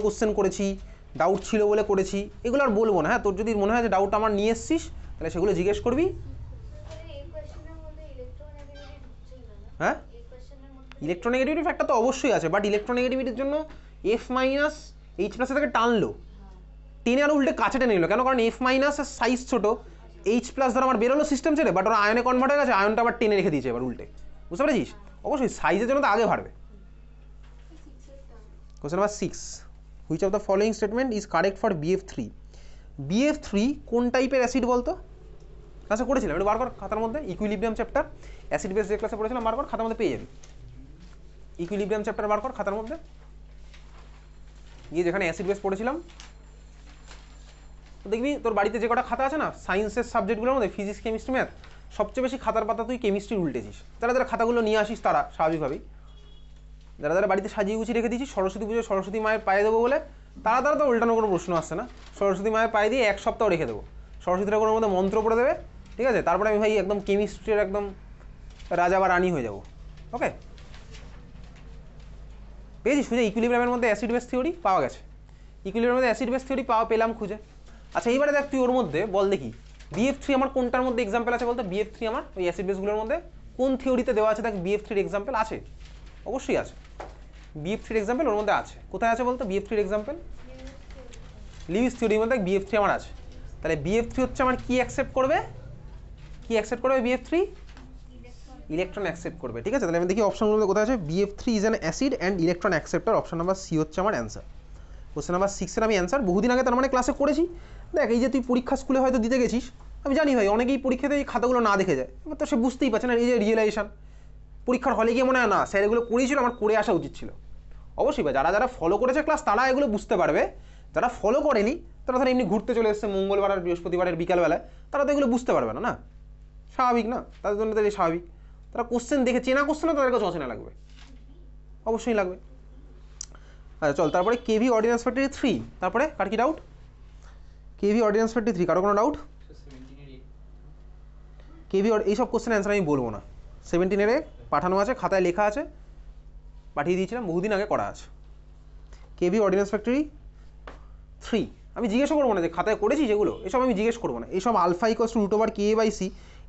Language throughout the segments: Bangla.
কোশ্চেন করেছি, ডাউট ছিল বলে করেছি, এগুলো আর বলবো না। হ্যাঁ, তোর যদি মনে হয় যে ডাউট আমার নিয়ে এসছিস তাহলে সেগুলো জিজ্ঞেস করবি। হ্যাঁ, ইলেকট্রোনেগেটিভিটি ফ্যাক্টর তো অবশ্যই আছে, বাট ইলেকট্রোনেগেটিভিটির জন্য এফ মাইনাস এইচ প্লাসে থেকে টানলো, টেনে আর উল্টে কাছে টেনে নিল। কেন? কারণ এফ মাইনাসের সাইজ ছোটো, এইচ প্লাস ধর আমার বেরোলো সিস্টেম ছেড়ে, বাট ওরা আয়নে কনভার্ট হয়ে গেছে, আয়নটা আবার টেনে রেখে দিয়েছে এবার উল্টে। বুঝতে পেরেছিস? অবশ্যই সাইজের জন্য তো আগে বাড়বে। Question number 6, which of the following statement is correct for BF3? BF3 কোন টাইপের অ্যাসিড বলতো? ক্লাসে করেছিলাম, একটু বার কর খাতার মধ্যে, ইকুইলিব্রিয়াম চ্যাপ্টার, অ্যাসিড বেস যে ক্লাসে পড়েছিলাম, বার কর খাতার মধ্যে পেয়ে যাবি। ইকুইলিব্রিয়াম চ্যাপ্টার বার কর খাতার মধ্যে গিয়ে, যেখানে অ্যাসিড বেস পড়েছিলাম দেখবি তোর বাড়িতে যে কটা খাতা আছে না সায়েন্সের সাবজেক্টগুলোর মধ্যে, ফিজিক্স, কেমিস্ট্রি, ম্যাথ, সবচেয়ে বেশি খাতার পাতা তুই কেমিস্ট্রি উল্টেছিস। যারা যারা খাতাগুলো নিয়ে আসিস তারা স্বাভাবিকভাবেই, যারা যারা বাড়িতে সাজিয়ে গুছিয়ে রেখে দিয়েছিস সরস্বতী পুজো সরস্বতী মায়ের পায়ে দেবো বলে, তারা তারা তো উল্টানো কোনো প্রশ্ন আসছে না। সরস্বতী মায়ের পায়ে দিয়ে 1 সপ্তাহ রেখে দেবো, সরস্বতী ঠাকুরের মধ্যে মন্ত্র পড়ে দেবে, ঠিক আছে? তারপরে আমি ভাই একদম কেমিস্ট্রির একদম রাজা বা রানী হয়ে যাবো। ওকে, পেয়েছিস খুঁজে? ইকুইলিব্রিয়ামের মধ্যে অ্যাসিড বেস থিওরি পাওয়া গেছে, ইকুইলিব্রিয়ামের মধ্যে অ্যাসিড বেস থিওরি পেলাম খুঁজে। আচ্ছা, এইবারে দেখ তুই ওর মধ্যে বল দেখি BF3 আমার কোনটার মধ্যে এক্সাম্পল আছে বলতো? BF3 আমার ওই অ্যাসিড বেসগুলোর মধ্যে কোন থিওরিতে দেওয়া আছে? দেখ BF3 এক্সাম্পল আছে, অবশ্যই আছে। BF3 এক্সাম্পল ওর মধ্যে আছে, কোথায় আছে বলতো BF3 এক্সাম্পল? লিউইস থিওরির মধ্যে BF3 আমার আছে। তাহলে BF3 হচ্ছে আমার কি অ্যাকসেপ্ট করবে? কি অ্যাকসেপ্ট করবে BF3? ইলেকট্রন অ্যাকসেপ্ট করবে। ঠিক আছে, তাহলে আমি দেখি অপশনগুলো কোথায় আছে। BF3 is an acid and electron acceptor, option number C হচ্ছে আমার অ্যান্সার। কোশ্চেন নাম্বার 6 এর আমি অ্যান্সার বহুদিন আগে তার মানে ক্লাসে করেছি। দেখ, এই যে তুই পরীক্ষা স্কুলে হয়তো দিতে গেছিস, আমি জানি ভাই অনেকেই পরীক্ষাতে এই খাতাগুলো না দেখে যায়, এবার তো সে বুঝতেই পারছে না। এই যে রিয়েলাইজেশন, পরীক্ষার হলে গিয়ে মনে হয় না স্যার এগুলো করেছিল, আমার করে আসা উচিত ছিল। অবশ্যই ভাই, যারা যারা ফলো করেছে ক্লাস তারা এগুলো বুঝতে পারবে, যারা ফলো করেনি তারা ধর এমনি ঘুরতে চলে এসছে মঙ্গলবার আর বৃহস্পতিবারের বিকালবেলায়, তারা তো এগুলো বুঝতে পারবে না। না, স্বাভাবিক না, তাদের জন্য তো স্বাভাবিক। তারা কোশ্চেন দেখে, চেনা কোশ্চেনও তাদের কাছে অচেনা লাগবে, অবশ্যই লাগবে। আচ্ছা চল, তারপরে কেভি অর্ডিন্যান্স ফ্যাক্টরি 3, তারপরে কার কি ডাউট? কেভি অর্ডিন্যান্স ফ্যাক্টরি 3 কারো কোনো ডাউট? কেভি এইসব কোশ্চেন অ্যান্সার আমি বলবো না। 17 পাঠানো আছে, খাতায় লেখা আছে, পাঠিয়ে দিয়েছিলাম, বহুদিন আগে করা আছে। কেভি অর্ডিন্যান্স ফ্যাক্টরি 3 আমি জিজ্ঞেসও করবো না যে খাতায় করেছি যেগুলো, এসব আমি জিজ্ঞেস করবো না। এইসব আলফা ইকুয়ালস টু √/K/C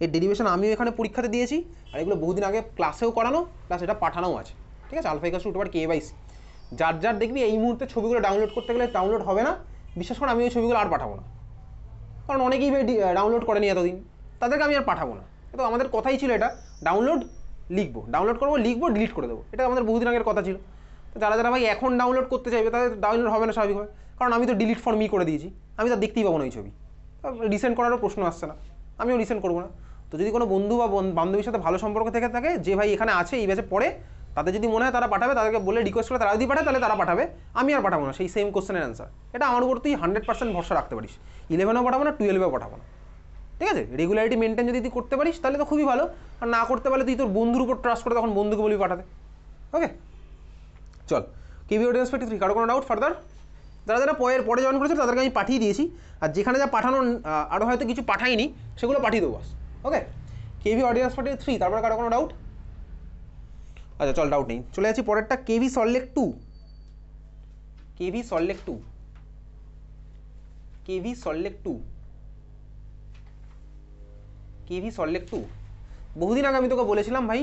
এর ডেরিভেশন আমিও এখানে পরীক্ষাতে দিয়েছি, আর এগুলো বহুদিন আগে ক্লাসেও করানো, প্লাস এটা পাঠানোও আছে। ঠিক আছে, আলফা ইকুয়ালস টু √/K/C। যার যার দেখবি এই মুহূর্তে ছবিগুলো ডাউনলোড করতে গেলে ডাউনলোড হবে না, বিশেষ করে আমি ওই ছবিগুলো আর পাঠাবো না, কারণ অনেকেই ডাউনলোড করেনি এতদিন, তাদেরকে আমি আর পাঠাবো না। তো আমাদের কথাই ছিল এটা, ডাউনলোড লিখবো, ডাউনলোড করবো, লিখবো, ডিলিট করে দেবো, এটা আমাদের বহুদিন আগের কথা ছিল। তো যারা যারা ভাই এখন ডাউনলোড করতে চাইবে তাদের ডাউনলোড হবে না স্বাভাবিকভাবে, কারণ আমি তো ডিলিট ফর করে দিয়েছি, আমি তো দেখতেই পাবো না এই ছবি, রিসেন্ট করারও প্রশ্ন আসছে না, আমিও রিসেন্ট করবো না। তো যদি কোনো বন্ধু বা বান্ধবীর সাথে ভালো সম্পর্ক থেকে থাকে, যে ভাই এখানে আছে এই ব্যাচে পড়ে, তাদের যদি মনে হয় তারা পাঠাবে, তাদেরকে বলে রিকোয়েস্ট করে তারা যদি পাঠায় তাহলে তারা পাঠাবে, আমি আর পাঠাবো না সেই সেম কোশ্চেনের অ্যান্সার। এটা আমার উপর তুই 100% ভরসা রাখতে পারিস। 11এও পাঠাবো না, 12এও পাঠাবো না। ঠিক আছে, রেগুলারিটি মেনটেন যদি তুই করতে পারিস তাহলে তো খুবই ভালো, আর না করতে পারলে তুই তোর বন্ধুর উপর ট্রাস্ট করে তখন বন্ধুকে বলবি পাঠাতে। ওকে চল, কেভি অর্ডিন্যান্স ফ্যাক্টরি 3 কারো কোনো ডাউট ফার্দার? যারা যারা পরে জয়েন করেছিল তাদেরকে আমি পাঠিয়ে দিয়েছি, আর যেখানে যা পাঠানো আরও হয়তো কিছু পাঠাইনি সেগুলো পাঠিয়ে দেবো বাস। ওকে, কেভি অর্ডিন্যান্স ফ্যাক্টরি 3, তারপরে কারো কোনো ডাউট? আচ্ছা চল, ডাউট নেই, চলে যাচ্ছি পরেরটা। KV Salt Lake 2, KV Salt Lake 2, KV Salt Lake 2, KV Salt Lake 2। বহুদিন আগে আমি তোকে বলেছিলাম ভাই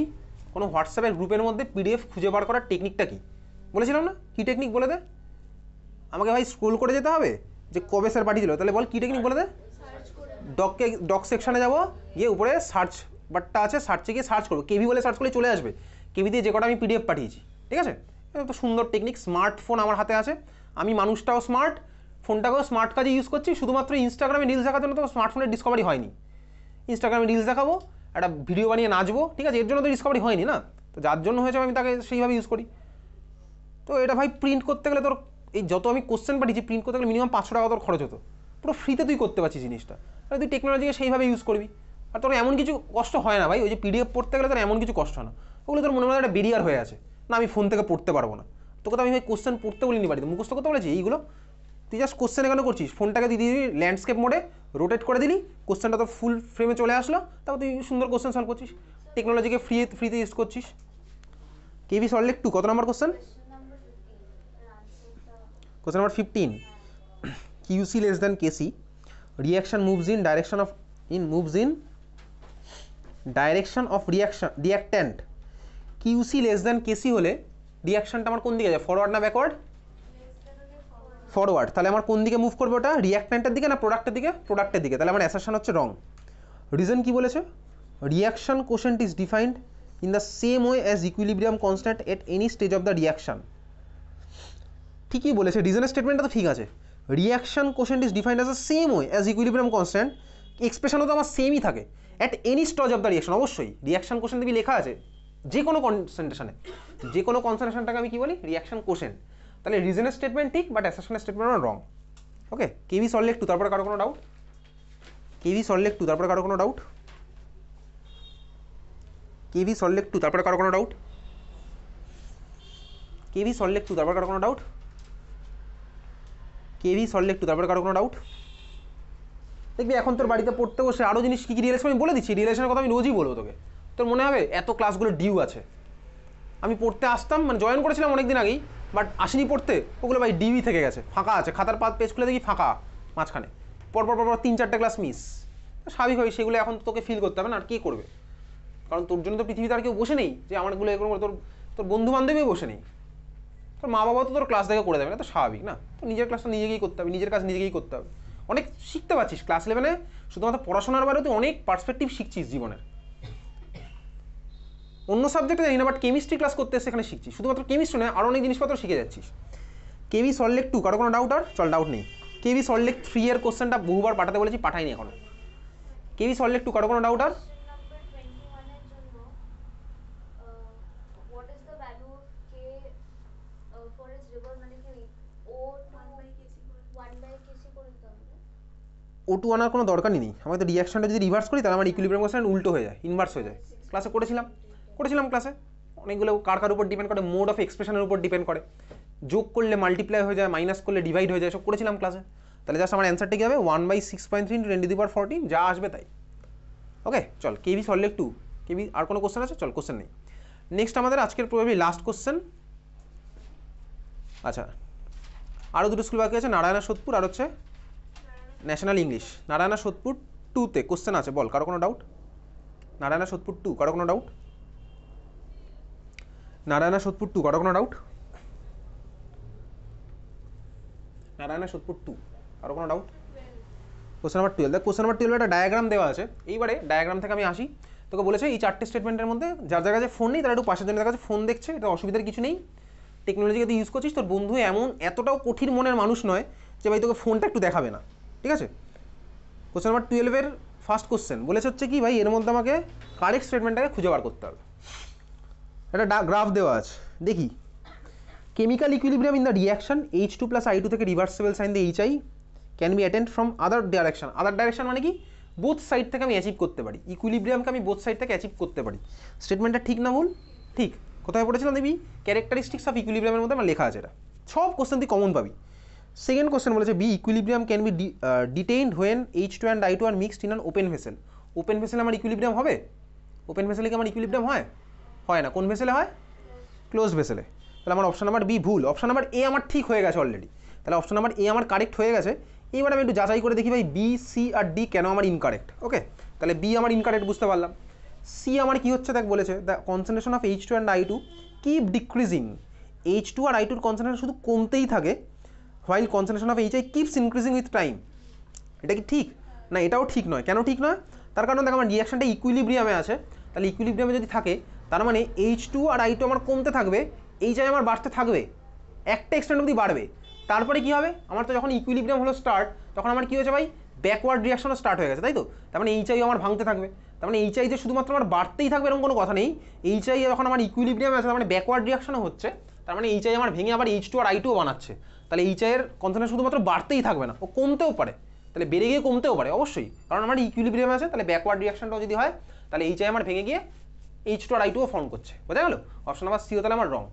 কোনো হোয়াটসঅ্যাপের গ্রুপের মধ্যে PDF খুঁজে বার করার টেকনিকটা কি বলেছিলাম না? কী টেকনিক বলে দে আমাকে ভাই, স্ক্রোল করে যেতে হবে যে কবে স্যার পাঠিয়েছিল, তাহলে বল কী টেকনিক বলে দে। ডক সেকশানে যাবো, গিয়ে উপরে সার্চ বাটটা আছে, সার্চে গিয়ে সার্চ করবো, কেভি বলে সার্চ করলে চলে আসবে, কেভি দিয়ে যে কটা আমি PDF পাঠিয়েছি। ঠিক আছে, এটা তো সুন্দর টেকনিক। স্মার্টফোন আমার হাতে আছে, আমি মানুষটাও স্মার্ট, ফোনটাকেও স্মার্ট কাজে ইউজ করছি, শুধুমাত্র ইনস্টাগ্রামে রিলস দেখার জন্য তো স্মার্টফোনের ডিসকভারি হয়নি। ইনস্টাগ্রামে রিলস দেখাবো, একটা ভিডিও বানিয়ে নাচবো, ঠিক আছে, এর জন্য তো ডিসকভারি হয়নি না, তো যার জন্য হয়েছে আমি তাকে সেইভাবে ইউজ করি। তো এটা ভাই প্রিন্ট করতে গেলে তোর এই যত আমি কোশ্চেন পাঠিয়েছি প্রিন্ট করতে গেলে মিনিমাম 500 টাকা তোর খরচ হতো, পুরো ফ্রিতে তুই করতে পারছিস জিনিসটা, আর তুই টেকনোলজিকে সেইভাবে ইউজ করবি, আর তোর এমন কিছু কষ্ট হয় না ভাই। ওই যে PDF পড়তে গেলে তোর এমন কিছু কষ্ট হয় না, ওগুলো তোর মনে মনে একটা বেরিয়ার হয়ে আছে, না আমি ফোন থেকে পড়তে পারবো না। তোকে তো আমি ভাই কোশ্চেন পড়তে বলিনি, বাড়িতে মুখস্থ করতে বলেছি এইগুলো, তুই জাস্ট কোশ্চেন এখানে করছিস, ফোনটাকে দিয়ে দিবি ল্যান্ডস্কেপ মোডে, রোটেট করে দিলি, কোশ্চেনটা তো ফুল ফ্রেমে চলে আসলো, তারপর তুই সুন্দর কোশ্চেন সলভ করছিস, টেকনোলজিকে ফ্রিতে ইউজ করছিস। কেভি সল্টলেক 2 কত নম্বর question? Question number 15. QC less than KC. Reaction moves in direction of reactant. QC less than KC হলে রিঅ্যাকশনটা আমার কোন দিকে যায়, ফরওয়ার্ড না ব্যাকওয়ার্ড? ফরওয়ার্ড। তাহলে আমার কোন দিকে মুভ করবে ওটা, রিঅ্যাকট্যান্টের দিকে না প্রোডাক্টের দিকে? প্রোডাক্টের দিকে। তাহলে আমার অ্যাসারশন হচ্ছে রং। রিজন কি বলেছে, reaction quotient is defined in the same way as equilibrium constant at any stage of the reaction. ঠিকই বলেছে, রিজনের স্টেটমেন্টটা তো ঠিক আছে। Reaction quotient is defined as the same way as equilibrium constant, এক্সপ্রেশনও তো আমার সেমই থাকে at any stage of the reaction. অবশ্যই রিঅ্যাকশন কোশেন্ট দিবি লেখা আছে যে কোনো কনসেন্ট্রেশনে, যে কোনো কনসেন্ট্রেশনটাকে আমি কি বলি, রিঅ্যাকশন কোশেন্ট। তাহলে রিজনের স্টেটমেন্ট ঠিক, বাট অ্যাসারশনের statement wrong. Okay, KV Salt Lake 2, তারপরে কারো কোনো ডাউট? কেভি সল্লেক 2, তারপরে কারো কোনো ডাউট? কেভি সল্লেক 2, তারপরে কারো কোনো ডাউট? কেভি সল্লেক 2, তারপরে কারো কোনো ডাউট? কেভি সল্লেক 2, তারপরে কারো কোনো ডাউট? দেখবি এখন তোর বাড়িতে পড়তে বসে আরও জিনিস কী কী রিলেশন আমি বলে দিচ্ছি, রিলেশনের কথা আমি রোজই বলবো তোকে। তোর মনে হবে এত ক্লাসগুলো ডিউ আছে, আমি পড়তে আসতাম, মানে জয়েন করেছিলাম অনেক দিন আগেই, বাট আসিনি পড়তে, ওগুলো ভাই ডিউই থেকে গেছে, ফাঁকা আছে, খাতার পেজ খুলে দেখি ফাঁকা মাঝখানে, পরপর 3-4টে ক্লাস মিস। স্বাভাবিক হয়, সেগুলো এখন তোকে ফিল করতে হবে না, আর কে করবে? কারণ তোর জন্য তো পৃথিবীতে আর কেউ বসে নেই যে আমারগুলো এরকম, তোর বন্ধু বান্ধবীও বসে নেই, তোর মা বাবাও তো তোর ক্লাস দেখে করে দেবে না, তো স্বাভাবিক না? তো নিজের ক্লাসটা নিজেকেই করতে হবে, নিজের কাজ নিজেকেই করতে হবে। অনেক শিখতে পারছিস ক্লাস 11-এ, শুধুমাত্র পড়াশোনার বাইরেও তুই অনেক পার্সপেক্টিভ শিখছিস জীবনের। অন্য সাবজেক্টে জানি না, বাট কেমিস্ট্রি ক্লাস করতে সেখানে শিখছিস, শুধুমাত্র কেমিস্ট্রি নয়, আরও অনেক জিনিসপত্র শিখে যাচ্ছিস। কেভি সল্লেক 2, কারো কোনো ডাউট? আর চল, ডাউট নেই। কেভি সল্লেক 3 এর কোশ্চেনটা বহুবার পাঠাতে বলেছি, পাঠাইনি এখনো। কেভি সল্লেক 2, কারো কোনো ডাউট? আর O2 আনার কোনো দরকারই নেই, আমাকে তো রিঅ্যাকশনটা যদি রিভার্স করি তাহলে আমার ইকুইলিব্রিয়াম কনস্ট্যান্ট উল্টো হয়ে যায়, ইনভার্স হয়ে যায়। ক্লাসে করেছিলাম ক্লাসে অনেকগুলো কার উপর ডিপেন্ড করে, মোড অফ এক্সপ্রেশনের উপর ডিপেন্ড করে, যোগ করলে মাল্টিপ্লাই হয়ে যায়, মাইনাস করলে ডিভাইড হয়ে যায়, সব করেছিলাম ক্লাসে। তাহলে জাস্ট আমার অ্যান্সারটা কি হবে, 1/6.3 × 10⁻14, যা আসবে তাই। ওকে, চল কেভি সল্লেক 2। কেভি আর কোনো কোশ্চেন আছে? চল, কোশ্চেন নেই। নেক্সট আমাদের আজকের প্রবলি লাস্ট কোশ্চেন। আচ্ছা, আরও দুটো স্কুল বাকি আছে, নারায়ণা সোদপুর আর হচ্ছে ন্যাশনাল ইংলিশ। নারায়ণা সোদপুর 2-তে কোশ্চেন আছে, বল কারো কোনো ডাউট? নারায়ণা সোদপুর 2, কারো কোনো ডাউট? নারায়ণা সোদপুর 2, কারো কোনো ডাউট? নারায়ণা সোদপুর 2, কারো কোনো ডাউট? Question number 12। দেখ, কোশ্চেন নাম্বার 12 একটা ডায়াগ্রাম দেওয়া আছে। এইবারে ডায়াগ্রাম থেকে আমি আসি, তোকে বলেছে এই 4টে স্টেটমেন্টের মধ্যে যার কাছে ফোন নেই তারা একটু পাশের জনের কাছে ফোন দেখছে, এটা অসুবিধার কিছু নেই। টেকনোলজিকে তুই ইউজ করছিস, তোর বন্ধু এতটাও কঠিন মনের মানুষ নয় যে ভাই তোকে ফোনটা একটু দেখাবে না, ঠিক আছে? কোশ্চেন নাম্বার 12-এর ফার্স্ট কোশ্চেন বলেছে হচ্ছে কি, ভাই এর মধ্যে আমাকে কারেক্ট স্টেটমেন্টটাকে খুঁজে বার করতে হবে। একটা গ্রাফ দেওয়া আছে, দেখি। Chemical equilibrium in the reaction H2 + I2 থেকে রিভার্সিবল সাইন দিয়ে HI can be attend from other direction. Other direction মানে কি, বোথ সাইড থেকে আমি অ্যাচিভ করতে পারি, ইকুইলিব্রিয়ামকে আমি বোথ সাইড থেকে অ্যাচিভ করতে পারি। স্টেটমেন্টটা ঠিক না ভুল? ঠিক। কোথায় পড়েছিলাম দেখবি, ক্যারেক্টারিস্টিক্স অফ ইকুইলিব্রিয়ামের মধ্যে আমার লেখা আছে, এটা সব কোশ্চেন তুই কমন পাবি। সেকেন্ড কোশ্চেন বলেছে, B equilibrium can be detained when H2 and I2 are mixed in an open vessel. Open ভেসেলে আমার ইকুইলিব্রিয়াম হবে? ওপেন ভেসেলে কি আমার ইকুইলিব্রিয়াম হয়? হয় না। কোন ভেসেলে হয়? ক্লোজ ভেসেলে। তাহলে আমার অপশন নাম্বার বি ভুল, অপশন নাম্বার এ আমার ঠিক হয়ে গেছে অলরেডি। তাহলে অপশন নাম্বার এ আমার কারেক্ট হয়ে গেছে। এবার আমি একটু যাচাই করে দেখি ভাই বি, সি আর ডি কেন আমার ইনকারেক্ট। ওকে, তাহলে বি আমার ইনকারেক্ট বুঝতে পারলাম। সি আমার কি হচ্ছে দেখ, বলেছে the concentration of H2 and I2 keep decreasing. H2 আর I2 এর কনসেন্ট্রেশন শুধু কমতেই থাকে, while concentration of HI keeps increasing with time. এটা কি ঠিক? না, এটাও ঠিক নয়। কেন ঠিক নয়? তার কারণ দেখ, আমার রিঅ্যাকশনটা ইকুইলিব্রিয়ামে আছে, তাহলে ইকুইলিব্রিয়ামে যদি থাকে তার মানে H2 আর I2 আমার কমতে থাকবে, HI আমার বাড়তে থাকবে, একটা এক্সটেন্ট অবধি বাড়বে। তারপরে কি হবে, আমার তো যখন ইকুইলিব্রিয়াম হলো স্টার্ট, তখন আমার কি হয়েছে ভাই, ব্যাকওয়ার্ড রিঅ্যাকশনও স্টার্ট হয়ে গেছে, তাই তো? তার মানে HI আমার ভাঙতে থাকবে। তার মানে HI যে শুধুমাত্র আমার বাড়তেই থাকবে এরকম কোনো কথা নেই। HI যখন আমার ইকুইলিব্রিয়ামে আছে, তার মানে ব্যাকওয়ার্ড রিঅ্যাকশনও হচ্ছে, তার মানে HI আমার ভেঙে আবার H2 আর I2 বানাচ্ছে। তাহলে HI এর কনসেন্ট্রেশন শুধুমাত্র বাড়তেই থাকবে না, ও কমতেও পারে, তাহলে বেড়ে গিয়ে কমতেও পারে অবশ্যই, কারণ আমার ইকুইলিব্রিয়ামে আছে। তাহলে ব্যাকওয়ার্ড রিঅ্যাকশনটাও যদি হয়, তাহলে HI আমার ভেঙে গিয়ে H2 আর I2 ফর্ম করছে। বোঝা গেল? অপশন নাম্বার সি তাহলে আমার রং।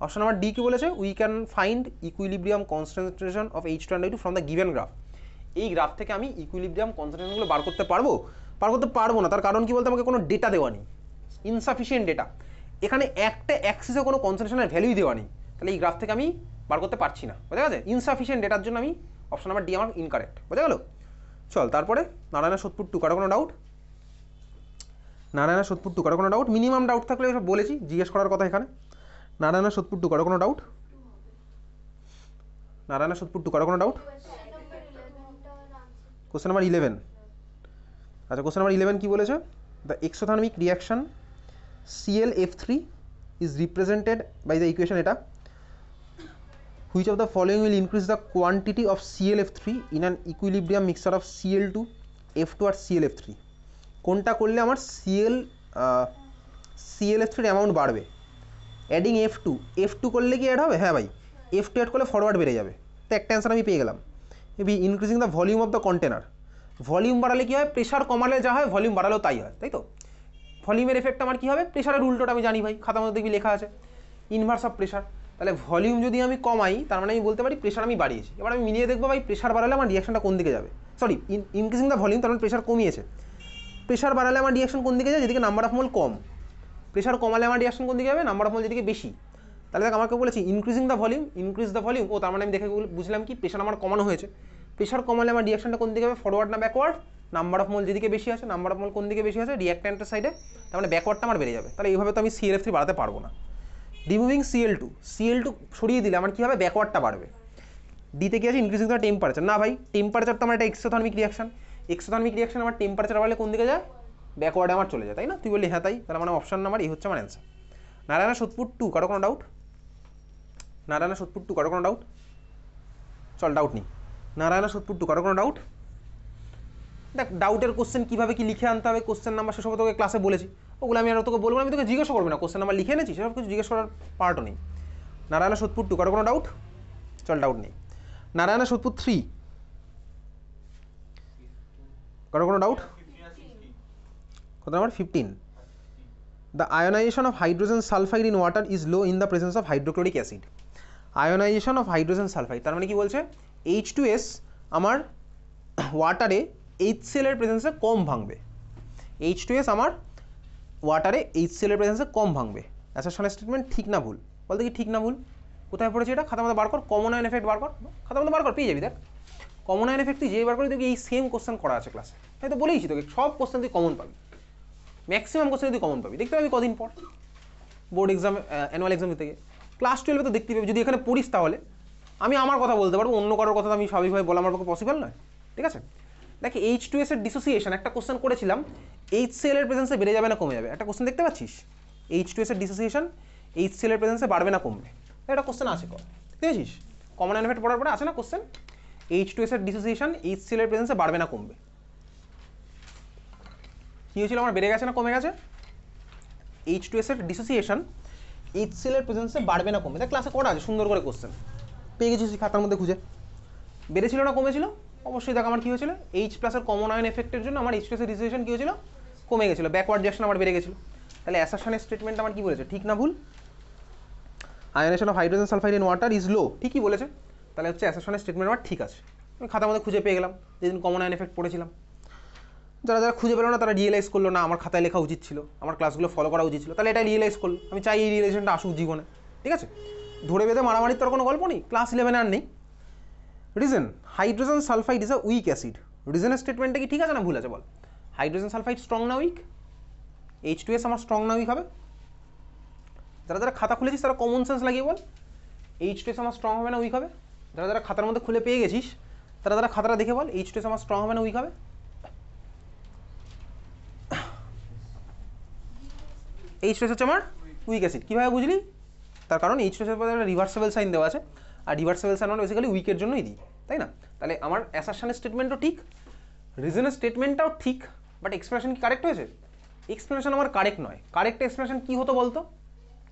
অপশন নাম্বার ডি কি বলেছে, we can find equilibrium concentration of H2 and I2 from the given graph. এই গ্রাফ থেকে আমি ইকুইলিব্রিয়াম কনসেন্ট্রেশনগুলো বার করতে পারবো? পারবো না। তার কারণ কি বলতে, আমাকে কোনো ডেটা দেওয়া নেই, ইনসাফিসিয়েন্ট ডেটা। এখানে একটা অ্যাক্সিসে কোনো কনসেন্ট্রেশনের ভ্যালুই দেওয়া নেই, তাহলে এই গ্রাফ থেকে আমি বার করতে পারছি না, বোঝা গেছে? ইনসাফিসিয়েন্ট ডেটার জন্য আমি অপশন নাম্বার ডি আমার ইনকারেক্ট, বোঝা গেল? চল তারপরে নারায়ণ সোদপুর 2, কারো কোনো ডাউট? নারায়ণ সোদপুর 2, কারো কোনো ডাউট? মিনিমাম ডাউট থাকলে এসব বলেছি, জিজ্ঞেস করার কথা এখানে। নারায়ণ সোদপুর 2, কারো কোনো ডাউট? নারায়ণ সোদপুর 2, কারো কোনো ডাউট? Question number 11। আচ্ছা, কোশ্চেন নাম্বার 11 কি বলেছে? The exothermic reaction ClF3 is represented by the equation এটা, which of the following will increase the quantity of ClF3 in an equilibrium mixture of Cl2, F2 আর ClF3? কোনটা করলে আমার ClF3 এর অ্যামাউন্ট বাড়বে? অ্যাডিং F2 করলে কি অ্যাড হবে? হ্যাঁ ভাই, F2 অ্যাড করলে ফরওয়ার্ড বেড়ে যাবে। তো একটা অ্যান্সার আমি পেয়ে গেলাম। B increasing the volume of the container. Volume বাড়ালে কী হয়? প্রেশার কমালে যা হয় ভলিউম বাড়ালেও তাই হয়, তাই তো? ভলিউমের এফেক্ট আমার কী হবে? প্রেশারের উল্টোটা আমি জানি ভাই, খাতার মধ্যে দেখবি লেখা আছে ইনভার্স অফ প্রেশার। তাহলে ভলিউম যদি আমি কমাই তার মানে আমি বলতে পারি প্রেশার আমি বাড়িয়েছি। এবার আমি মিলিয়ে দেখবো ভাই প্রেশার বাড়ালে আমার রিয়াকশনটা কোন দিকে যাবে। সরি, ইনক্রিজিং দ্য ভলিউম, তার মানে প্রেশার কমিয়েছে। প্রেশার বাড়ালে আমার রিয়াকশন কোন দিকে যায়? যেদিকে number of mole com. Pressure কমালে আমার রিয়াকশন কোন দিকে যাবে? নাম্বার অফ মোল যেদিকে বেশি। তাহলে দেখ আমাকে বলেছি increasing the volume, increase the volume, ও তার মানে আমি দেখে বুঝলাম কি প্রেশার আমার কমানো হয়েছে। প্রেশার কমালে আমার রিয়াকশনটা কোন দিকে হবে? ফরওয়ার্ড না ব্যাকওয়ার্ড? নাম্বার অফ মোল যেদিকে বেশি আছে, নাম্বার অফ মোল কোন দিকে বেশি আছে? রিঅ্যাক্ট্যান্টের সাইডে, তার মানে ব্যাকওয়ার্ডটা আমার বেড়ে যাবে। তাহলে এইভাবে তো আমি ClF3 বাড়াতে পারবো না। রিমুভিং Cl2 সরিয়ে দিলে আমার কী হবে? ব্যাকওয়ার্ডটা বাড়বে। ডিতে কি আছে? Increasing the temperature. না ভাই, টেম্পারেচার তো আমার একটা এক্সোথার্মিক রিয়াকশন। এক্সোথার্মিক রিয়াকশন আমার টেম্পারেচার বাড়লে কোন দিকে যায়? ব্যাকওয়ার্ডে আমার চলে যায়, তাই না? তুই বললি হ্যাঁ তাই, তাহলে মানে অপশন নাম্বার এই হচ্ছে আমার অ্যান্সার। নারায়ণ সোদপুর 2, কারো কোনো ডাউট? নারায়ণ সোদপুর 2, কারো কোনো ডাউট? চল ডাউট নেই। নারায়ণ সোদপুর 2, কারো কোনো ডাউট? দেখ ডাউটের কোশ্চেন কীভাবে কি লিখে আনতে হবে, কোশ্চেন নাম্বার সেসব তোকে ক্লাসে বলেছি, ওগুলো আমি আর তোকে বলবো না, আমি তোকে জিজ্ঞেস করবো না। কোশ্চেন নাম্বার লিখে এনেছি, সেসব কিছু জিজ্ঞেস করার পার্টও নেই। নারায়ণ সোদপুর 2, কারো কোনো ডাউট? চল ডাউট নেই। নারায়ণ সোদপুর 3, কারো কোনো ডাউট? কত number? 15। The ionization of hydrogen sulfide in water is low in the presence of hydrochloric acid. Ionization of hydrogen sulfide তার মানে কি বলছে? H2S আমার ওয়াটারে HCl এর প্রেজেন্সে কম ভাঙবে। H2S আমার ওয়াটারে HCl এর প্রেজেন্সে কম ভাঙবে। অ্যাসারশনের স্টেটমেন্ট ঠিক না ভুল? বলতে কি ঠিক না ভুল? কোথায় পড়েছে এটা? খাতার মধ্যে বার কর, কমন আয়ন এফেক্ট বার কর, খাতার মধ্যে বার কর, পেয়ে যাবি। দেখ কমন আয়ন এফেক্ট তুই যেই বার করে দেখবি এই সেম কোশ্চেন করা আছে ক্লাসে। তাই তো বলেইছি তোকে, সব কোশ্চেন তুই কমন পাবি, ম্যাক্সিমাম কোশ্চেন তুই কমন পাবি, দেখতে পাবি কদিন পর বোর্ড এক্সাম, অ্যানুয়াল এক্সাম থেকে। ক্লাস 12 তো দেখতে পাবি যদি এখানে পড়িস। তাহলে আমি আমার কথা বলতে পারবো, অন্য কারোর কথা আমি স্বাভাবিকভাবে বলা আমার পক্ষে পসিবল নয়, ঠিক আছে? দেখ H2S এর ডিসোসিয়েশন একটা কোশ্চেন করেছিলাম, HCl এর প্রেজেন্সে বেড়ে যাবে না কমে যাবে? একটা কোশ্চেন দেখতে পাচ্ছিস, H2S এর ডিসোসিয়েশন HCl এর প্রেজেন্সে বাড়বে না কমবে? একটা কোশ্চেন আছে, দেখেছিস? কমন আয়ন এফেক্ট পড়ার পরে আছে না কোশ্চেন, H2S এর ডিসোসিয়েশন HCl এর প্রেজেন্সে বাড়বে না কমবে? কী হয়েছিল আমার? বেড়ে গেছে না কমে গেছে? H2S এর ডিসোসিয়েশন HCl এর প্রেজেন্সে বাড়বে না কমবে? দেখ ক্লাসে করা আছে সুন্দর করে কোশ্চেন, পেয়ে গেছিস খাতার মধ্যে খুঁজে। বেড়েছিল না কমেছিল? অবশ্যই দেখ আমার কী হয়েছিল, H+ এর কমন আয়ন এফেক্টের জন্য আমার H2S এর ডিসোসিয়েশন কী হয়েছিল? কমে গেছিলো, ব্যাকওয়ার্ড রিঅ্যাকশন আমার বেড়ে গেছিলো। তাহলে অ্যাসারশনের স্টেটমেন্ট আমার কী বলেছে, ঠিক না ভুল? Ionisation of hydrogen sulphide in water is low, ঠিকই বলেছে। তাহলে হচ্ছে অ্যাসারশনের স্টেটমেন্ট আমার ঠিক আছে। আমি খাতার মধ্যে খুঁজে পেয়ে গেলাম, যেদিন কমন আয়ন এফেক্ট পড়েছিলাম। যারা যারা খুঁজে পেলো না তারা রিয়েলাইজ করলো না আমার খাতায় লেখা উচিত ছিল, আমার ক্লাসগুলো ফলো করা উচিত ছিল, তাহলে এটা রিয়েলাইজ করলো। আমি চাই এই রিয়েলাইজেশনটা আসুক জীবনে, ঠিক আছে? ধরে বেঁধে মারামারির তোর কোনো গল্প নেই, ক্লাস 11 আর নেই। Reason, hydrogen sulphide is a weak acid. রিজনের স্টেটমেন্টটা কি ঠিক আছে না ভুল আছে বল? হাইড্রোজেন সালফাইড স্ট্রং না উইক? H2S আমার স্ট্রং না উইক হবে? যারা যারা খাতা খুলেছিস তারা কমন সেন্স লাগিয়ে বল, H2S আমার স্ট্রং হবে না উইক হবে? যারা যারা খাতার মধ্যে খুলে পেয়ে গেছিস তারা তারা খাতাটা দেখে বল, H2S আমার স্ট্রং হবে না উইক হবে? H2S হচ্ছে আমার উইক অ্যাসিড। কীভাবে বুঝলি? তার কারণ H2S এর পরে একটা রিভার্সেবল সাইন দেওয়া আছে, আর রিভার্সেবল সাইন আমরা বেসিক্যালি উইকের জন্যই দিই, তাই না? তাহলে আমার অ্যাসারশনের স্টেটমেন্টও ঠিক, রিজনের স্টেটমেন্টটাও ঠিক, বাট এক্সপ্রেশন কি কারেক্ট হয়েছে? এক্সপ্লেনেশন আমার কারেক্ট নয়। কারেক্ট এক্সপ্রেশন কী হতো বলতো?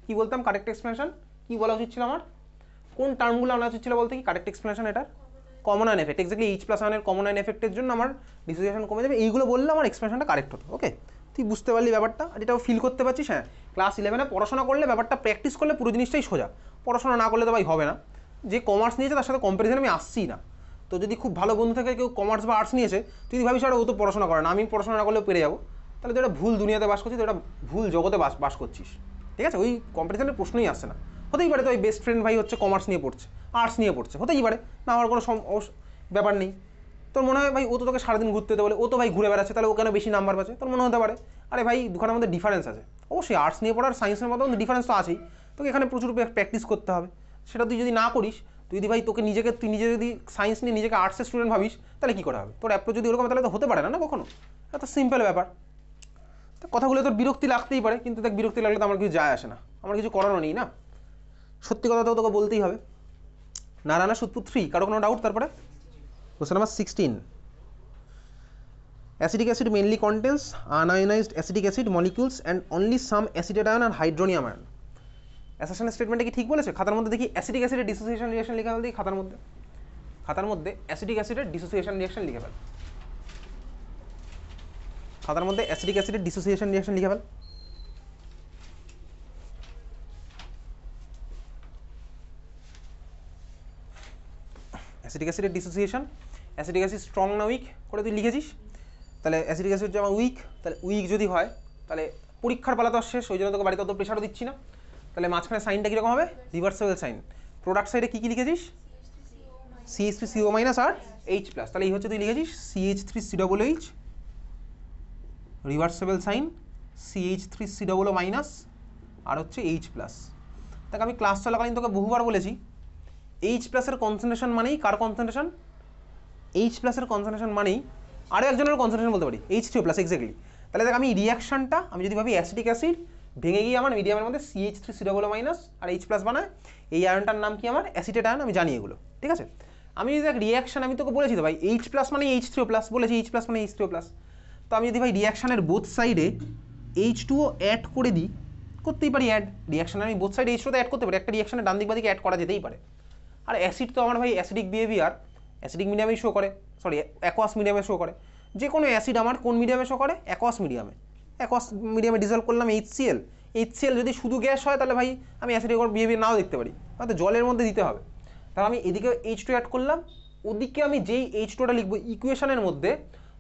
কী বলতাম কারেক্ট এক্সপ্লেনেশন? কী বলা উচিত ছিল আমার? কোন টার্মগুলো আনা উচিত ছিল বলতে? কি কারেক্ট এক্সপ্লেনেশন এটার? Common ion effect, exactly H+ আয়নের কমন আয়ন এফেক্টের জন্য আমার ডিসোসিয়েশন কমে যাবে, এইগুলো বললে আমার এক্সপ্রেশনটা কারেক্ট হতো। ওকে, তুই বুঝতে পারলি ব্যাপারটা, আর এটাও ফিল করতে পারছিস। হ্যাঁ, ক্লাস 11-এ পড়াশোনা করলে ব্যাপারটা প্র্যাকটিস করলে পুরো জিনিসটাই সোজা, পড়াশোনা না করলে তো ভাই হবে না। যে কমার্স নিয়েছে তার সাথে কম্প্যারিজন আমি আসছি না। তো যদি খুব ভালো বন্ধু থাকে কেউ কমার্স বা আর্টস নিয়েছে, তুই যদি ভাবিস ও তো পড়াশোনা করে না, আমি পড়াশোনা না করলেও পেরে যাবো, তাহলে তুই একটা ভুল দুনিয়াতে বাস করছিস, তুই একটা ভুল জগতে বাস করছিস, ঠিক আছে? ওই কম্প্যারিজনের প্রশ্নই আসছে না। হতেই পারে তো ওই বেস্ট ফ্রেন্ড ভাই হচ্ছে কমার্স নিয়ে পড়ছে, আর্টস নিয়ে পড়ছে, হতেই পারে, না আমার কোনো ব্যাপার নেই। তোর মনে হয় ভাই ও তো তোকে সারাদিন ঘুরতে হতে বলে, ও তো ভাই ঘুরে বেড়াচ্ছে, তাহলে ও কেন বেশি নাম্বার পাচ্ছে, তোর মনে হতে পারে আরে ভাই দুখানের মধ্যে ডিফারেন্স আছে। অবশ্যই আর্টস নিয়ে পড়ার সায়েন্সের মধ্যে ডিফারেন্স তো আছেই, তোকে এখানে প্রচুর প্র্যাকটিস করতে হবে। সেটা তুই যদি না করিস, তুই যদি ভাই তুই নিজে যদি সায়েন্স নিয়ে নিজেকে আর্টসের স্টুডেন্ট ভাবিস, তাহলে কী করা হবে? তোর অ্যাপ্রোচ যদি ওরকম, তাহলে তো হতে পারে না কখনো। এত সিম্পল ব্যাপার। তো কথাগুলো তোর বিরক্তি লাগতেই পারে, কিন্তু দেখ বিরক্তি লাগলে তো আমার কিছু যায় আসে না, আমার কিছু করানো নেই না, সত্যি কথা তো তোকে বলতেই হবে। নারায়ণা সুদপুর 3, কারো কোনো ডাউট? তারপরে question number 16, acidic acid mainly contains unionised acidic acid molecules and only some acetate ion আর হাইড্রোনিয়াম আয়ন। অ্যাসারশনের স্টেটমেন্টে কি ঠিক বলেছে? খাতার মধ্যে দেখি অ্যাসিডিক অ্যাসিডের ডিসোসিয়েশন রিঅ্যাকশন লিখে ফেল, দেখি খাতার মধ্যে অ্যাসিডিক অ্যাসিডের ডিসোসিয়েশন রিঅ্যাকশন লিখে ফেল, খাতার মধ্যে অ্যাসিডিক অ্যাসিডের ডিসোসিয়েশন রিঅ্যাকশন লিখে ফেল। অ্যাসিডিক অ্যাসিডের ডিসোসিয়েশন, অ্যাসিডিক অ্যাসিড স্ট্রং না উইক করে তুই লিখেছিস, তাহলে অ্যাসিডিক অ্যাসিড যেমন উইক, তাহলে উইক যদি হয় তাহলে পরীক্ষার পালা তো শেষ, ওই জন্য তোকে বাড়িতে অত প্রেশারও দিচ্ছি না। তাহলে মাঝখানে সাইনটা কীরকম হবে? Reversible sign. প্রোডাক্ট সাইডে কী কী লিখেছিস? CH3CO মাইনাস আর H প্লাস, তাহলে এই হচ্ছে তুই লিখেছিস CH3COOH, reversible sign CH3COO minus আর হচ্ছে H প্লাস। দেখ আমি ক্লাস চলাকালীন তোকে বহুবার বলেছি, H প্লাসের কনসেন্ট্রেশন মানেই কার কনসেন্ট্রেশন? H প্লাসের কনসেন্ট্রেশন মানেই আরও একজনের কনসেন্ট্রেশন বলতে পারি, H3O প্লাস, এক্স্যাক্টলি। তাহলে দেখ আমি রিয়াকশনটা আমি যদি ভাবি অ্যাসিডিক অ্যাসিড ভেঙে গিয়ে আমার মিডিয়ামের মধ্যে CH3COO মাইনাস আর H প্লাস বানায়, এই আয়নটার নাম কি আমার? অ্যাসিটেট আয়ন, আমি জানি এগুলো, ঠিক আছে। আমি যদি দেখ রিয়াকশন, আমি তোকে বলেছি তো ভাই H প্লাস মানে H3O প্লাস, বলেছি H প্লাস মানে H3O প্লাস। তো আমি যদি ভাই রিয়াকশানের বোথ সাইডে H2O অ্যাড করে দিই, করতেই পারি অ্যাড, রিয়াকশানে আমি বোথ সাইডে H2O অ্যাড করতে পারি, একটা রিয়াকশানে ডান দিক বাদিকে অ্যাড করা যেতেই পারে। আর অ্যাসিড তো আমার ভাই অ্যাসিডিক বিহেভিয়ার অ্যাসিডিক মিডিয়ামে শো করে, সরি অ্যাকোয়াস মিডিয়ামে শো করে। যে কোনো অ্যাসিড আমার কোন মিডিয়ামে শো করে? অ্যাকোয়াস মিডিয়ামে। অ্যাকোয়াস মিডিয়ামে ডিজলভ করলাম HCl যদি শুধু গ্যাস হয় তাহলে ভাই আমি অ্যাসিডিক বিহেভিয়ার নাও দেখতে পারি, হয়তো জলের মধ্যে দিতে হবে। তাহলে আমি এদিকে H2 অ্যাড করলাম, ওদিকে আমি যেই H2টা লিখবো ইকুয়েশনের মধ্যে,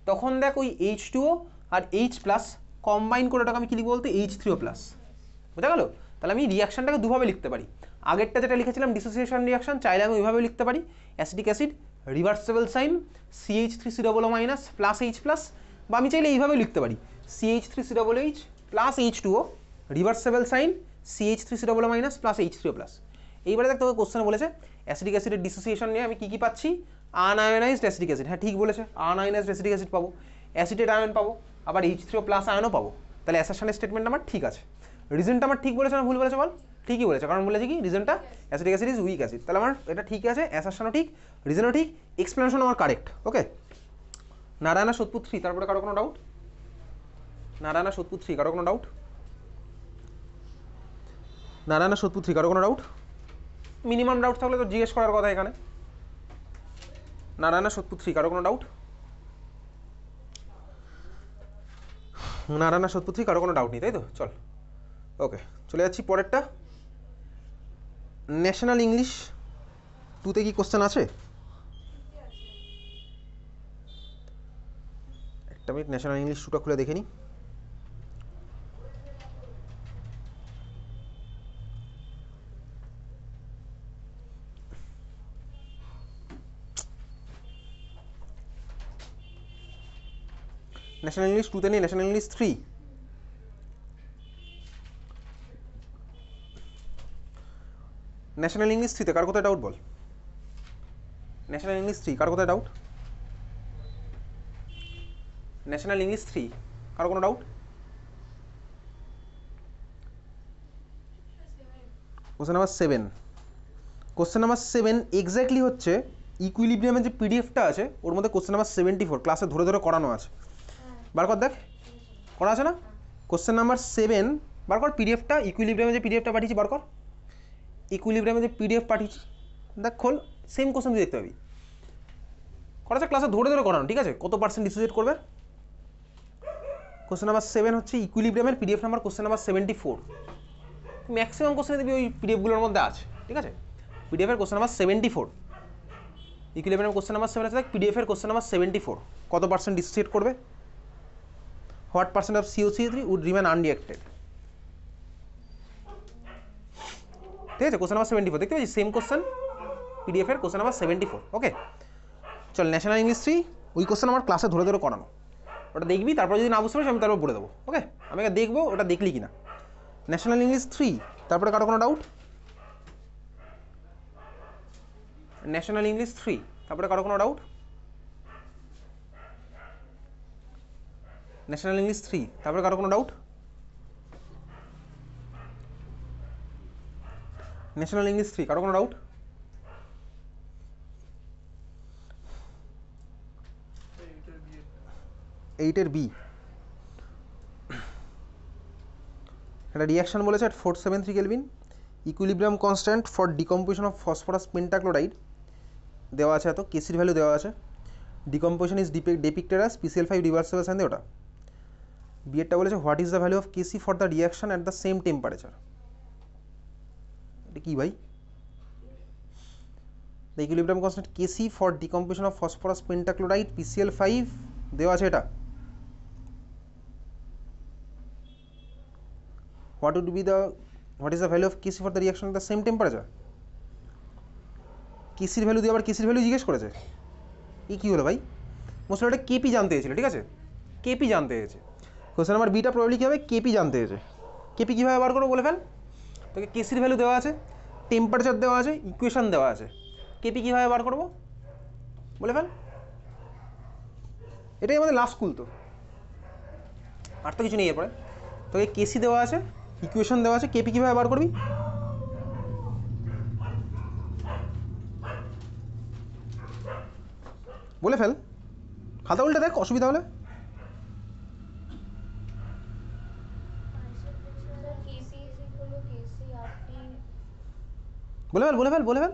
তখন দেখ ওই H2O আর H প্লাস কম্বাইন করে ওটাকে আমি কী লিখবো বলতে? H3O plus. বোঝা গেল? তাহলে আমি রিয়াকশানটাকে দুভাবে লিখতে পারি। আগেরটা যেটা লিখেছিলাম ডিসোসিয়েশন রিয়াকশন, চাইলে আমি ওইভাবে লিখতে পারি, acidic acid reversible sign CH3COO minus plus H plus, বা আমি চাইলে এইভাবে লিখতে পারি CH3COOH plus H2O reversible sign CH3COO minus plus H3O plus. এইবারে দেখ তোকে কোশ্চেন বলেছে অ্যাসিডিক অ্যাসিডের ডিসোসিয়েশন নিয়ে আমি কী কী পাচ্ছি? আনআয়োনাইজড অ্যাসিডিক অ্যাসিড, হ্যাঁ ঠিক বলেছে, আনআয়োনাইজড অ্যাসিডিক অ্যাসিড পাবো, অ্যাসিটেট আয়ন পাবো, আবার H3O প্লাস আয়নও পাবো। তাহলে অ্যাসারশনের স্টেটমেন্ট আমার ঠিক আছে। রিজনটা আমার ঠিক বলেছে না ভুল বলেছে বল? ঠিকই বলেছে, কারণ বলেছে কি রিজনটা acidic acid is weak acid, তাহলে আমার এটা ঠিক আছে, অ্যাসারশনও ঠিক, রিজনও ঠিক, এক্সপ্লেনেশন আমার কারেক্ট। ওকে, নারায়ণা সোদপুর 3, তারপরে কারো কোনো ডাউট? নারায়ণা সোদপুর 3, কারো কোনো ডাউট? নারায়ণা সোদপুর 3, কারো কোনো ডাউট? মিনিমাম ডাউট থাকলে তো জিজ্ঞেস করার কথা এখানে। নারায়ণা সোদপুর 3, কারো কোনো ডাউট? নারায়ণা সোদপুর 3, কারো কোনো ডাউট নেই, তাই তো? চল ওকে, চলে যাচ্ছি পরেরটা। ন্যাশনাল ইংলিশ 2তে কি কোশ্চেন আছে? একটা মিনিট, ন্যাশনাল ইংলিশ 2টা খুলে দেখে নিই। ন্যাশনাল ইংলিশ 2তে নেই, ন্যাশনাল ইংলিশ 3। ন্যাশনাল ইংলিশ 3তে কার কোথায় ডাউট বল? ন্যাশনাল ইংলিশ 3, কার কোথায় ডাউট? ন্যাশনাল ইংলিশ 3, কারো কোনো doubt? Question number 7, question number 7 exactly হচ্ছে ইকুইলিব্রিয়ামের যে পিডিএফটা আছে ওর মধ্যে কোশ্চেন নাম্বার 74 ক্লাসে ধরে ধরে করানো আছে। বার কর দেখ, করা আছে না? কোশ্চেন নাম্বার 7 বার কর, পিডিএফটা ইকুইলিব্রিয়ামের যে পিডিএফটা পাঠিয়েছি বার কর, ইকুইলিব্রিয়ামের যে পিডিএফ পাঠিয়েছি দেখ, খোল, সেম কোশ্চেন তুই দেখতে পাবি। করা আছে, ক্লাসে ধরে ধরে করানো, ঠিক আছে? কত পার্সেন্ট ডিসোসিয়েট করবে? কোশ্চেন নাম্বার 7 হচ্ছে ইকুইলিব্রিয়ামের PDF number question number 74। Maximum question দেখবি ওই পিডিএফগুলোর মধ্যে আছে, ঠিক আছে? পিডিএফের কোশ্চেন নাম্বার 74, ইকুইলিব্রিয়ামের কোশ্চেন নাম্বার 7 আছে, দেখ পিডিএফের কোশ্চেন নাম্বার 74, কত পার্সেন্ট ডিসোসিয়েট করবে? What percent of CO3 would remain unreacted? ঠিক আছে? কোশ্চেন নাম্বার 74 দেখতে পাচ্ছি, সেম কোশ্চেন পিডিএফ এর কোশ্চেন নাম্বার 74। ওকে, চল ন্যাশনাল ইংলিশ 3 ওই কোশ্চেন আমার ক্লাসে ধরে ধরে করানো, ওটা দেখবি, তারপর যদি না বুঝতে পারিস আমি তারপর বলে দেবো। ওকে, আমি আগে দেখবো ওটা দেখলি কিনা। ন্যাশনাল ইংলিশ 3, তারপরে কারো কোনো ডাউট? ন্যাশনাল ইংলিশ 3, তারপরে কারো কোনো ডাউট? ন্যাশনাল ইংলিশ 3, তারপরে কারো কোনো ডাউট? ন্যাশনাল ইংলিশ 3, কারো কোনো ডাউট? এইটের বি, একটা রিয়াকশন বলেছে at 473 kelvin, equilibrium constant for decomposition of phosphorus pentachloride দেওয়া আছে, এত কেসির ভ্যালু দেওয়া আছে, decomposition is depicted as PCl5 reversible sign, ওটা। বিএডটা বলেছে what is the value of KC for the reaction at the same temperature. এটা কি ভাই? The equilibrium constant KC for decomposition of phosphorus pentachloride PCl5 দেওয়া আছে এটা। What is the value of Kc for the reaction at the same temperature? Kc value দিয়ে আবার Kc ভ্যালু জিজ্ঞেস করেছে, এই কি হলো ভাই? মোস্ট এটা কেপি জানতে চেয়েছিল, ঠিক আছে? কেপি জানতে চেয়েছে। কোশ্চেন নাম্বার বিটা প্রবাবলি কী হবে, কেপি জানতে চেয়েছে। কেপি কীভাবে বার করবো বলে ফেল, তোকে কেসির ভ্যালু দেওয়া আছে, টেম্পারেচার দেওয়া আছে, ইকুয়েশন দেওয়া আছে, কেপি কীভাবে বার করবো বলে ফেল। এটাই আমাদের লাস্ট স্কুল, তো আর তো কিছু নেই। এরপরে তোকে কেসি দেওয়া আছে, ইকুয়েশন দেওয়া আছে, কেপি কীভাবে বার করবি? বলে ফেল, খাতা উল্টে দেখ, অসুবিধা হলে। বলে ফেল, বলে ফেল, বলে ফেল।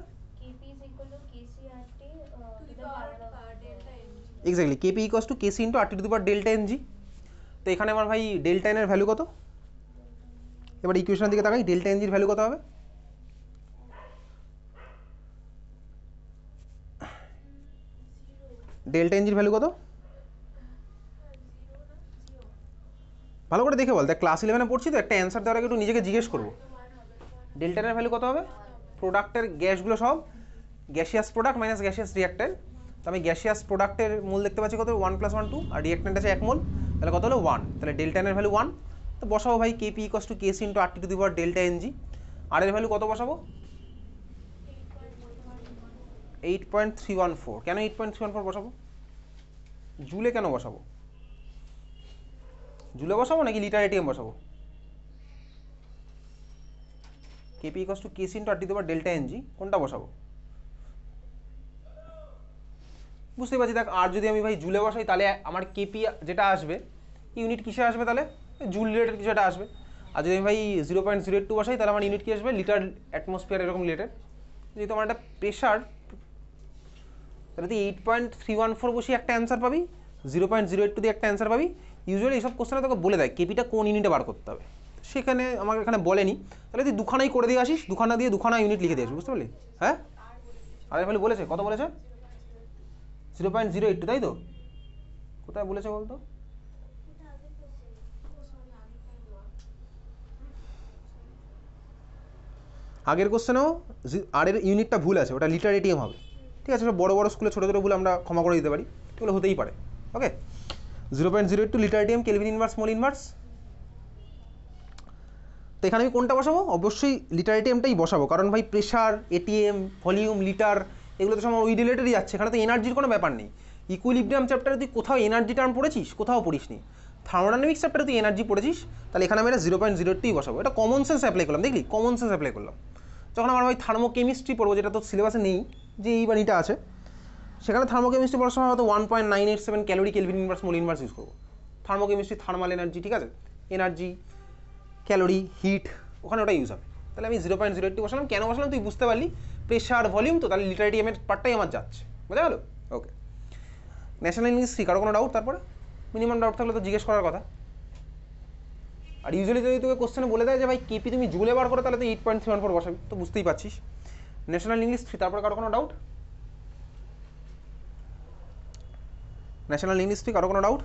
Exactly, KP equals to KC into RT to the power delta N G. তো এখানে আমার ভাই ডেল্টা এন এর ভ্যালু কত? এবার ইকুয়েশনের দিকে তাকাই, ডেল্টা এন জির ভ্যালু কত হবে? ডেল্টা এন জির ভ্যালু কত? ভালো করে দেখে বল, দেখ ক্লাস 11-এ পড়ছি তো, একটা অ্যান্সার দেওয়ার আগে একটু নিজেকে জিজ্ঞেস করবো। ডেল্টা এন এর ভ্যালু কত হবে? প্রোডাক্টের গ্যাসগুলো সব gaseous product minus gaseous reactant. তো আমি গ্যাসিয়াস প্রোডাক্টের মোল দেখতে পাচ্ছি কত, 1 + 1 2, আর রিয়াক্টেন্ট আছে 1 মোল, তাহলে কত হলো 1। তাহলে ডেল্টা এন এর ভ্যালু 1। তো বসাবো ভাই KP equals to KC into RT to the power delta N g. আর এর ভ্যালু কত বসাবো? 8.314। কেন 8.314 বসাবো? জুলে কেন বসাবো? জুলে বসাবো নাকি লিটার এটিএম বসাবো? KP equals to KC into RT to the power delta N G, কোনটা বসাবো? বুঝতে পারছি। দেখ, আর যদি আমি ভাই জুলে বসাই তাহলে আমার কেপি যেটা আসবে ইউনিট কিসে আসবে, তাহলে জুল রিলেটেড কিছু একটা আসবে। আর যদি আমি ভাই 0.082 বসাই তাহলে আমার ইউনিট কি আসবে, লিটার অ্যাটমসফিয়ার এরকম রিলেটেড। যেহেতু আমার একটা প্রেশার, তাহলে তুই 8.314 বসিয়ে একটা অ্যান্সার পাবি, 0.082 দিয়ে একটা অ্যান্সার পাবি। ইউজুয়ালি এইসব কোশ্চেনে তোকে বলে দেয় কেপিটা কোন ইউনিটে বার করতে হবে, সেখানে আমাকে এখানে বলেনি। তাহলে তুই দুখানাই করে দিয়ে আসিস, দুখানা দিয়ে দুখানা ইউনিট লিখে দিয়ে আসবি, বুঝতে পারলি? হ্যাঁ, আর এর ভ্যালু বলেছে কত, বলেছে 0.082, তাই তো? কোথায় বলেছে বলতো? আগের কোশ্চেনেও আর এর ইউনিটটা ভুল আছে, ওটা লিটার এটিএম হবে। ঠিক আছে, বড় বড় স্কুলে ছোটো ছোটো ভুল আমরা ক্ষমা করে দিতে পারি, এগুলো হতেই পারে। Okay, 0.082 litre ATM, kelvin inverse, mole inverse. তো এখানে আমি কোনটা বসাবো? অবশ্যই লিটার এটিএমটাই বসাবো, কারণ ভাই প্রেশার, এটিএম, ভলিউম, লিটার এগুলো তো সব ওই রিলেটেডই যাচ্ছে, এখানে তো এনার্জির কোনো ব্যাপার নেই। ইকুইলিব্রিয়াম চ্যাপ্টারে তুই কোথাও এনার্জি টার্ম পড়েছিস? কোথাও পড়িসনি। থার্মোডাইনামিক্স চ্যাপ্টারে তুই এনার্জি পড়েছিস, তাহলে এখানে আমি এটা 0.082 বসাবো। এটা কমন সেন্স অ্যাপ্লাই করলাম, দেখলি? কমন সেন্স অ্যাপ্লাই করলাম। যখন আমার ভাই থার্মোকেমিস্ট্রি পড়বো, যেটা তো সিলেবাসে নেই, যে এই বাণীটা আছে, সেখানে থার্মোকেমিস্ট্রি পড়ার সময় হয়তো 1.987 calorie kelvin inverse, mole inverse use করবো। থার্মোকেমিস্ট্রি, থার্মাল এনার্জি, ঠিক আছে, এনার্জি, ক্যালোরি, হিট, ওখানে ওটা ইউজ হবে। তাহলে আমি 0.082 বসালাম। কেন বসালাম তুই বুঝতে পারলি? প্রেশার, ভলিউম, তো তাহলে লিটার এটিএমের পার্টটাই আমার যাচ্ছে, বোঝা গেল? ওকে, ন্যাশনাল ইংলিশ 3, কারো কোনো ডাউট? তারপরে মিনিমাম ডাউট থাকলে তো জিজ্ঞেস করার কথা। আর ইউজুয়ালি যদি তোকে কোশ্চেনে বলে দেয় যে ভাই কেপি তুমি জুলে বার করো, তাহলে তো 8.314 বসাবি, তো বুঝতেই পারছিস। ন্যাশনাল ইংলিশ 3, তারপরে কারো কোনো ডাউট? ন্যাশনাল ইংলিশ 3, কারো কোনো ডাউট?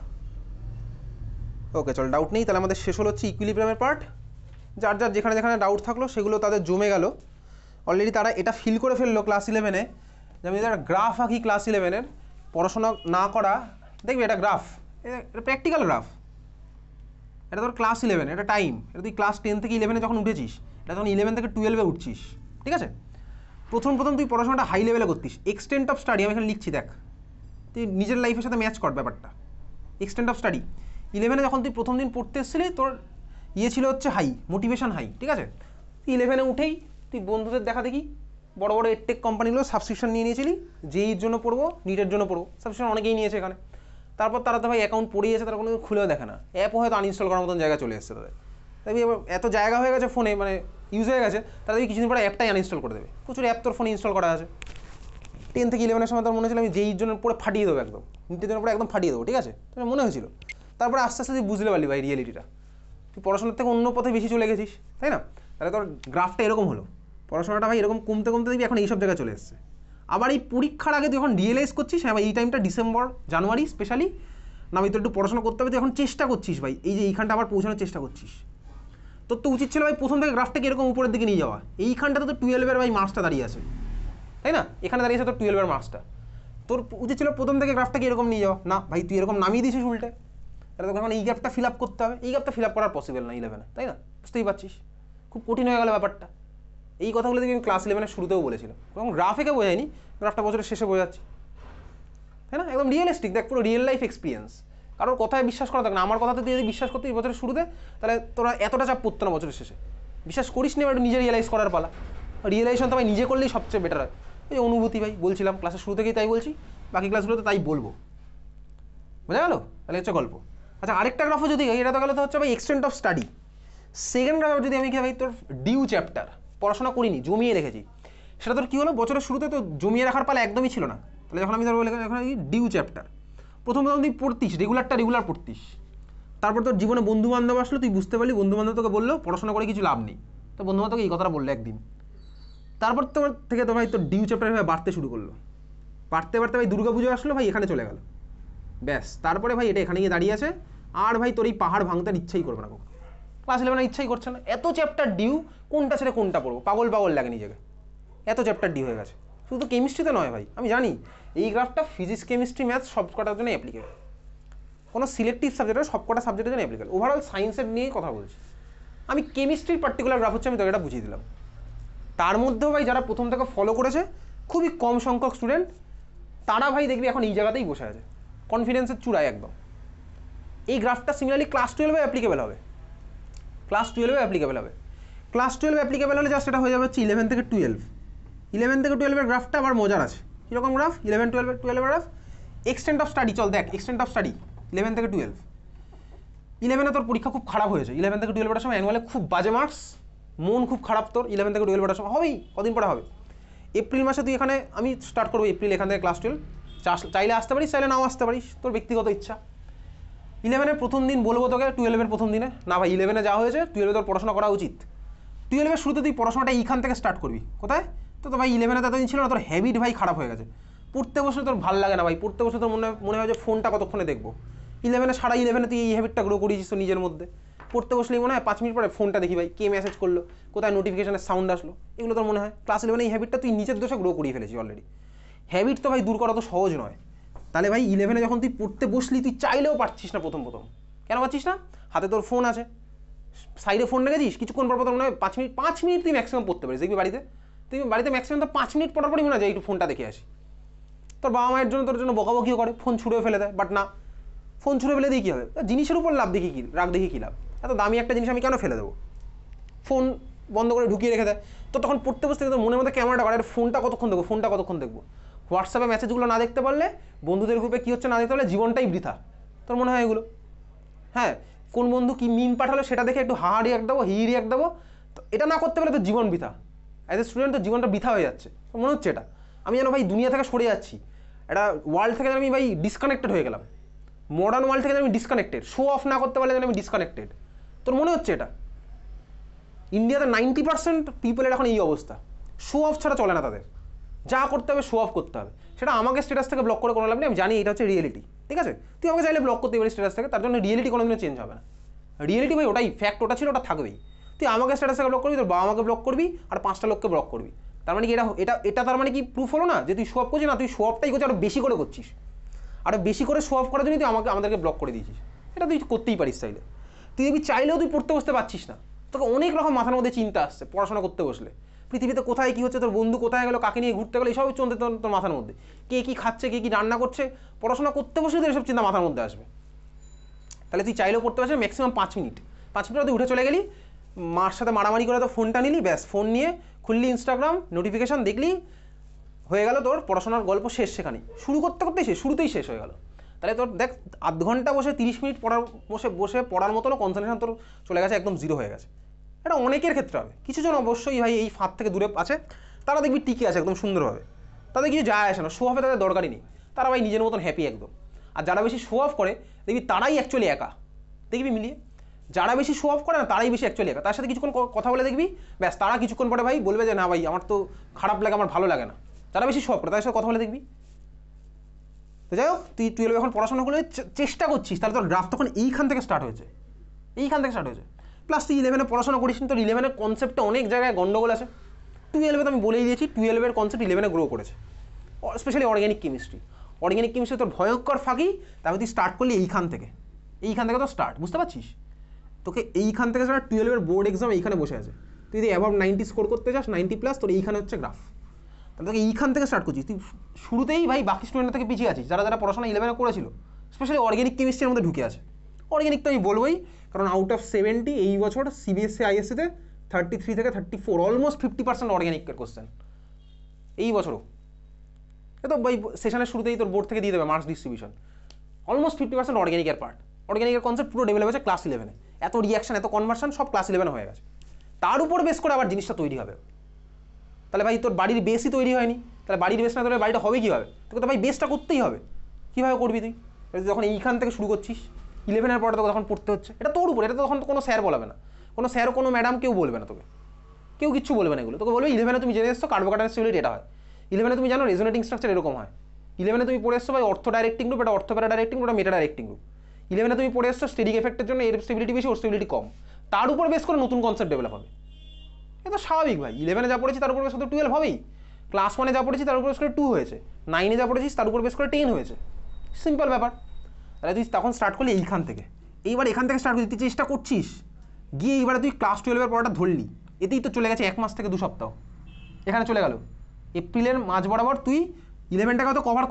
ওকে, চল, ডাউট নেই। তাহলে আমাদের শেষ হলো হচ্ছে ইকুইলিব্রিয়ামের পার্ট। যার যার যেখানে যেখানে ডাউট থাকলো সেগুলো তাদের জমে গেল। অলরেডি তারা এটা ফিল করে ফেললো ক্লাস 11-এ যে আমি যদি একটা গ্রাফ আঁকি ক্লাস 11-এর পড়াশোনা না করা, দেখবি এটা গ্রাফ, এটা প্র্যাকটিক্যাল গ্রাফ, এটা তোর ক্লাস 11, এটা টাইম, এটা তুই ক্লাস 10 থেকে 11-এ যখন উঠেছিস, এটা তখন 11 থেকে 12-এ উঠছিস, ঠিক আছে? প্রথম তুই পড়াশোনাটা হাই লেভেলে করতিস। এক্সটেন্ট অফ স্টাডি আমি এখানে লিখছি, দেখ তুই নিজের লাইফের সাথে ম্যাচ কর ব্যাপারটা। এক্সটেন্ট অফ স্টাডি 11-এ যখন তুই প্রথম দিন পড়তে এসেছিলি, তোর ছিল হচ্ছে হাই, মোটিভেশন হাই, ঠিক আছে? তুই 11-এ উঠেই তুই বন্ধুদের দেখা দেখি বড় বড় এডটেক কোম্পানিগুলো সাবস্ক্রিপশন নিয়ে নিয়েছিলি, জেইর জন্য পড়বো, নিটের জন্য পড়বো, সাবস্ক্রিপশন অনেকেই নিয়েছে এখানে। তারপর তারা তো ভাই অ্যাকাউন্ট পড়িয়েছে, তারা কোনো খুলেও দেখে না, অ্যাপও হয়তো আনইনস্টল করার মতন জায়গা চলে এসেছে তাদের। তাই এত জায়গা হয়ে গেছে ফোনে, মানে ইউজ হয়ে গেছে, তারা কিছুদিন পরে অ্যাপটাই আনইনস্টল করে দেবে। প্রচুর অ্যাপ তোর ফোনে ইনস্টল করা আছে। 10 থেকে 11-এর সময় তোর মনে হয়েছিল আমি জেইর জন্য পড়ে ফাটিয়ে দেবো, একদম নিটের জন্য পড়ে একদম ফাটিয়ে দেবো, ঠিক আছে? তোর মনে হয়েছিল। তারপরে আস্তে আস্তে তুই বুঝতে পারলি ভাই রিয়েলিটিটা, তুই পড়াশোনার থেকে অন্য পথে বেশি চলে গেছিস, তাই না? তাহলে তোর গ্রাফটা এরকম হলো, পড়াশোনাটা ভাই এরকম কমতে কমতে দেখবি এখন এইসব জায়গায় চলে এসছে। আবার এই পরীক্ষার আগে তুই যখন রিয়েলাইজ করছিস, হ্যাঁ ভাই এই টাইমটা ডিসেম্বর জানুয়ারি স্পেশালি, না ভাই তোর একটু পড়াশোনা করতে হবে, তুই এখন চেষ্টা করছিস ভাই এই যে এইখানটা আবার পৌঁছানোর চেষ্টা করছিস। তোর তো উচিত ছিল ভাই প্রথম থেকে গ্রাফটাকে এরকম উপরের দিকে নিয়ে যাওয়া। এইখানটাতে তো 12-এর ভাই মার্কসটা দাঁড়িয়ে আছে, তাই না? এখানে দাঁড়িয়েছে তোর 12-এর মার্কসটা, তোর উচিত ছিল প্রথম থেকে গ্রাফটাকে এরকম নিয়ে যাওয়া। না ভাই তুই এরকম নামিয়ে দিয়েছিস উল্টে, তাহলে তোকে এখন এই গ্যাপটা ফিল আপ করতে হবে। এই গ্যাপটা ফিল আপ করার পসিবল না 11-এ, তাই না? বুঝতেই পারছিস খুব কঠিন হয়ে গেল ব্যাপারটা। এই কথাগুলো দেখি আমি ক্লাস 11-এর শুরুতেও বলেছিলাম, এবং গ্রাফেকে বোঝায়নি, গ্রাফটা বছরের শেষে বোঝাচ্ছি, তাই না? একদম রিয়েলিস্টিক, দেখ পুরো রিয়েল লাইফ এক্সপিরিয়েন্স। কারোর কথায় বিশ্বাস করা থাকে না, আমার কথাতে তুই যদি বিশ্বাস করতে এই বছরের শুরুতে, তাহলে তোরা এতটা চাপ পড়তো না বছরের শেষে। বিশ্বাস করিস নি, একটু নিজে রিয়েলাইজ করার পালা। রিয়েলাইজেশন তো ভাই নিজে করলেই সবচেয়ে বেটার হয়। এই অনুভূতি ভাই বলছিলাম ক্লাসের শুরু থেকেই, তাই বলছি, বাকি ক্লাসগুলোতে তাই বলবো, বোঝা গেল? তাহলে হচ্ছে গল্প। আচ্ছা আরেকটা গ্রাফও যদি, এটা তো গেলে তো হচ্ছে ভাই extent of study. Second graph যদি আমি কি ভাই তোর ডিউ চ্যাপ্টার পড়াশোনা করিনি, জমিয়ে রেখেছি, সেটা তোর কী হলো, বছরের শুরুতে তো জমিয়ে রাখার পালা একদমই ছিল না। তাহলে যখন আমি ধরবো এখন ডিউ চ্যাপ্টার প্রথম তুই পড়তিস, রেগুলার পড়তিস, তারপর তোর জীবনে বন্ধু বান্ধব আসলো, তুই বুঝতে পারলি, বন্ধু বান্ধব তোকে বললো পড়াশোনা করে কিছু লাভ নেই, তো বন্ধু বান্ধবকে এই কথাটা বললো একদিন। তারপর তোর থেকে তো ভাই তোর ডিউ চ্যাপ্টার ভাই বাড়তে শুরু করলো, বাড়তে ভাই দুর্গা পুজো আসলো, ভাই এখানে চলে গেল, ব্যাস। তারপরে ভাই এটা এখানে গিয়ে দাঁড়িয়ে আছে, আর ভাই তোর এই পাহাড় ভাঙতে ইচ্ছাই করবে না, ক্লাস 11 ইচ্ছাই করছে না। এত চ্যাপ্টার ডিউ, কোনটা ছেড়ে কোনটা পড়বো, পাগল লাগে নিজেকে, এত চ্যাপ্টার ডিউ হয়ে গেছে। শুধু কেমিস্ট্রিতে নয় ভাই, আমি জানি এই গ্রাফটা ফিজিক্স কেমিস্ট্রি ম্যাথস সব কটার জন্য অ্যাপ্লিকেবল, কোনো সিলেক্টিভ সাবজেক্টের সব কটা সাবজেক্টের জন্য অ্যাপ্লিকেবল। ওভারঅল সায়েন্সের নিয়েই কথা বলছি আমি। কেমিস্ট্রির পার্টিকুলার গ্রাফ হচ্ছে আমি তোকে এটা বুঝিয়ে দিলাম। তার মধ্যেও ভাই যারা প্রথম থেকে ফলো করেছে, খুবই কম সংখ্যক স্টুডেন্ট, তারা ভাই দেখবি এখন এই জায়গাতেই বসে আছে, কনফিডেন্সের চূড়ায় একদম। এই গ্রাফটা সিমিলারলি ক্লাস 12-এ অ্যাপ্লিকেবল হবে, ক্লাস 12-এ অ্যাপ্লিকেবল হবে। ক্লাস 12 অ্যাপ্লিকেবল হলে জাস্ট এটা হয়ে যাবে হচ্ছে 11 থেকে 12। 11 থেকে 12-এর গ্রাফটা আবার মজার আছে। কীরকম graph? 11-12-12 graph. Extent of study, চল দেখ এক্সটেন্ট অফ স্টাডি 11 থেকে 12। 11-এ তোর পরীক্ষা খুব খারাপ হয়েছে, 11 থেকে 12 সময় অ্যানুয়ালে খুব বাজে মার্কস, মন খুব খারাপ তোর 11 থেকে 12 সময় হবেই, কদিন পরে হবে। এপ্রিল মাসে তুই এখানে, আমি স্টার্ট করবো এপ্রিল এখান থেকে ক্লাস 12, চাইলে আসতে পারিস, চাইলে নাও আসতে পারিস, তোর ব্যক্তিগত ইচ্ছা। 11-এর প্রথম দিন বলবো তোকে 12-এর প্রথম দিনে, না ভাই 11-এ যা হয়েছে 12-এ তোর পড়াশোনা করা উচিত। 12-এর শুরুতে তুই পড়াশোনাটা এইখান থেকে স্টার্ট করবি, কোথায়? তো ভাই 11-এ এতদিন ছিল না, তোর হ্যাবিট ভাই খারাপ হয়ে গেছে, পড়তে বসলে তোর ভালো লাগে না ভাই, পড়তে বসলে তোর মনে হয় যে ফোনটা কতক্ষণে দেখবো। 11-এ সারা 11-এ তুই এই হ্যাবিটটা গ্রো করিয়েছিস তো নিজের মধ্যে, পড়তে বসলেই মনে হয় 5 মিনিট পরে ফোনটা দেখি ভাই, কে মেসেজ করলো, কোথায় নোটিফিকেশনের সাউন্ড আসলো, এগুলো তোর মনে হয়। ক্লাস 11-এ এই হ্যাবিটটা তুই নিজের দোষে গ্রো করিয়ে ফেলেছিস অলরেডি। হ্যাবিট তো ভাই দূর করা তো সহজ নয়। তাহলে ভাই 11-এ যখন তুই পড়তে বসলি, তুই চাইলেও পারছিস না প্রথম। কেন পাচ্ছিস না? হাতে তোর ফোন আছে, সাইডে ফোন রেখেছিস, কিছুক্ষণ পর মনে হয় 5 মিনিট তুই ম্যাক্সিমাম পড়তে পারিস। দেখবি বাড়িতে ম্যাক্সিমাম তো 5 মিনিট পড়ার পরই মনে হয় যে একটু ফোনটা দেখে আসি। তোর বাবা মায়ের জন্য তোর জন্য বকাবকিও করে, ফোন ছুঁড়ে ফেলে দেয়, বাট না, ফোন ছুঁড়ে ফেলে দিয়ে কী হবে? জিনিসের উপর রাগ দেখি কী লাভ? এত দামি একটা জিনিস আমি কেন ফেলে দেবো? ফোন বন্ধ করে ঢুকিয়ে রেখে দেয়। তো তখন পড়তে বসতে তোর মনের মধ্যে ক্যামেরাটা করে, ফোনটা কতক্ষণ দেখবো? হোয়াটসঅ্যাপে মেসেজগুলো না দেখতে পারলে, বন্ধুদের গ্রুপে কী হচ্ছে না দেখতে পারলে, জীবনটাই বৃথা। তোর মনে হয় এগুলো? হ্যাঁ, কোন বন্ধু কি মিম পাঠালো সেটা দেখে একটু হাঁ রিয়াক্ট দেবো, রিয়াক্ট দেবো, তো এটা না করতে পারলে তো জীবন বৃথা। অ্যাজ এ স্টুডেন্ট তো জীবনটা বৃথা হয়ে যাচ্ছে, মনে হচ্ছে এটা আমি যেন ভাই দুনিয়া থেকে সরে যাচ্ছি, এটা ওয়ার্ল্ড থেকে আমি ভাই ডিসকানেক্টেড হয়ে গেলাম, মডার্ন ওয়ার্ল্ড থেকে আমি ডিসকানেক্টেড, শো অফ না করতে পারলে আমি ডিসকানেক্টেড। তোর মনে হচ্ছে এটা? ইন্ডিয়াতে 90% পিপলের এখন এই অবস্থা, শো অফ ছাড়া চলে না তাদের, যা করতে হবে শো অফ করতে হবে। সেটা আমাকে স্ট্যাটাস থেকে ব্লক করে কোনো লাভ নেই, আমি জানি এটা হচ্ছে রিয়েলিটি, ঠিক আছে? তুই আমাকে চাইলে ব্লক করতে পারিস স্ট্যাটাস থেকে, তার জন্য রিয়েলিটি কোনোদিনও চেঞ্জ হবে না। রিয়েলিটি ভাই ওটাই, ফ্যাক্ট ওটা ছিল, ওটা থাকবেই। তুই আমাকে স্ট্যাটাস থেকে ব্লক করবি, তোর বাবা মাকে ব্লক করবি, আর 5টা লোককে ব্লক করবি, তার মানে কি এটা এটা এটা তার মানে কি প্রুফ হলো না যে তুই শো অফ করছিস না, তুই শো অফটাই করছিস, আরও বেশি করে করছিস, আরও বেশি করে শো অফ করার জন্য তুই আমাদেরকে ব্লক করে দিয়েছিস। এটা তুই করতেই পারিস চাইলে, তুই যদি চাইলেও তুই পড়তে বসতে পারছিস না, তোকে অনেক রকম মাথার মধ্যে চিন্তা আসছে পড়াশোনা করতে বসলে, পৃথিবীতে কোথায় কী হচ্ছে, তোর বন্ধু কোথায় গেলো, কাকে নিয়ে ঘুরতে গেলো, এইসব চলতে তোর মাথার মধ্যে, কে কী খাচ্ছে, কে কী রান্না করছে, পড়াশোনা করতে বসলে তোর এসব চিন্তা মাথার মধ্যে আসবে। তাহলে তুই চাইলেও পড়তে পারছিস ম্যাক্সিমাম 5 মিনিট, 5 মিনিট তুই উঠে চলে গেলি, মার সাথে মারামারি করে তো ফোনটা নিলি, ব্যাস ফোন নিয়ে খুললি ইনস্টাগ্রাম, নোটিফিকেশান দেখলি, হয়ে গেল তোর পড়াশোনার গল্প শেষ। সেখানে শুরু করতে করতেই শেষ, শুরুতেই শেষ হয়ে গেল। তাহলে তোর দেখ আধ ঘন্টা বসে 30 মিনিট বসে পড়ার মতনও কনসেন্ট্রেশন তোর চলে গেছে, একদম জিরো হয়ে গেছে। এটা অনেকের ক্ষেত্রে হবে, কিছুজন অবশ্যই ভাই এই ফাঁদ থেকে দূরে আছে, তারা দেখবি টিকে আছে একদম সুন্দরভাবে, তাদের কিছু যায় আসে না, শো অফে তাদের দরকারই নেই, তারা ভাই নিজের মতন হ্যাপি একদম। আর যারা বেশি শো অফ করে দেখবি তারাই অ্যাকচুয়ালি একা, দেখবি মিলিয়ে, যারা বেশি শো অফ করে না তারাই বেশি অ্যাকচুয়ালি একা। তার সাথে কিছুক্ষণ কথা বলে দেখবি, ব্যাস তারা কিছুক্ষণ পরে ভাই বলবে যে না ভাই আমার তো খারাপ লাগে, আমার ভালো লাগে না। যারা বেশি শো অফ করে তাদের সাথে কথা বলে দেখবি। তো যাই হোক, তুই 12 এখন পড়াশোনা করে চেষ্টা করছিস, তাহলে তোর গ্রাফ তখন এইখান থেকে স্টার্ট হয়েছে, এইখান থেকে স্টার্ট হয়েছে। প্লাস তুই 11-এ পড়াশোনা করিস, তোর 11-এর কনসেপ্টটা অনেক জায়গায় গন্ডগোল আছে। 12-এ তো আমি বলেই দিয়েছি, 12-এর কনসেপ্ট 11-এ গ্রো করেছে, specially organic chemistry. Organic chemistry তোর ভয়ঙ্কর ফাঁকি, তারপর তুই স্টার্ট করলি এইখান থেকে তো স্টার্ট, বুঝতে পারছিস? তোকে এইখান থেকে স্টার্ট, 12-এর বোর্ড এক্সাম এইখানে বসে আছে, তুই যদি অ্যাবাভ 90 স্কোর করতে চাস, 90+, তোর এইখানে হচ্ছে গ্রাফ, তাহলে তোকে এইখান থেকে স্টার্ট করছিস। তুই শুরুতেই ভাই বাকি স্টুডেন্টের থেকে পিছিয়ে আছিস, যারা পড়াশোনা 11-এ করেছিল, স্পেশালি অর্গ্যানিক কেমিস্ট্রির মধ্যে ঢুকে আছে। অর্গ্যানিক তো আমি বলবোই, কারণ আউট অফ 70 এই বছর সিবিএসসি আইএসসিতে 33 থেকে 34, অলমোস্ট 50% অর্গ্যানিকের কোশ্চেন এই বছরও। এ তো ভাই সেশনের শুরুতেই তোর বোর্ড থেকে দিয়ে দেবে মার্কস ডিস্ট্রিবিউশন, অলমোস্ট 50% অর্গ্যানিকের পার্ট। অর্গ্যানিকের কনসেপ্ট পুরো ডেভেলপ হয়েছে ক্লাস 11-এ, এত রিয়াকশন, এত কনভার্সন সব ক্লাস 11-এ হয়ে গেছে। তার উপর বেস করে আবার জিনিসটা তৈরি হবে। তাহলে ভাই তোর বাড়ির বেসই তৈরি হয়নি, তাহলে বাড়ির বেস না তোর বাড়িটা হবে কীভাবে? তোকে তো ভাই বেসটা করতেই হবে। কীভাবে করবি তুই যখন এইখান থেকে শুরু করছিস? 11-এর পরে তোকে তখন পড়তে হচ্ছে, এটা তোর উপর, এটা তো তখন কোনো স্যার বলাবে না, কোনো স্যার কোনো ম্যাডাম কেউ বলবে না তোকে, কেউ কিচ্ছু বলবে না এগুলো। তোকে বলবে 11-এ তুমি জেনে এসছো কার্বোকাটার স্টেবিলিটি এটা হয়, 11-এ তুমি জানো রেজোনেটিং স্ট্রাকচার এরকম হয়, 11-এ তুমি পড়ে এসছো ভাই অর্থো ডাইরেক্টিং গ্রুপ, এটা অর্থো প্যারা ডাইরেক্টিং গ্রুপ, এটা মেটা ডাইরেক্টিং গ্রুপ। 11-এ তুমি পড়ে এসছো স্টেডিক এফেক্টের জন্য এর স্টেবিলিটি বেশি, ওর স্টেবিলিটি কম, তার উপর বেস করে নতুন কনসেপ্ট ডেভেলপ হবে। এটা স্বাভাবিক ভাই, 11-এ যা পড়েছি তার উপর বেস করে 12 হবেই, ক্লাস 1-এ যা পড়েছি তার উপর বেস করে 2 হয়েছে, 9-এ যা পড়েছিস তার উপর বেস করে 10 হয়েছে, সিম্পল ব্যাপার। তাহলে তুই তখন স্টার্ট করলি এইখান থেকে, এইবার এখান থেকে স্টার্ট করতে চেষ্টা করছিস, গিয়ে এইবারে তুই ক্লাস 12-এর পড়াটা ধরলি, এতেই তো চলে গেছে 1 মাস থেকে 2 সপ্তাহ, এখানে চলে গেল। এপ্রিলের মাঝ বরাবর তুই 11টাকে হয়তো কভার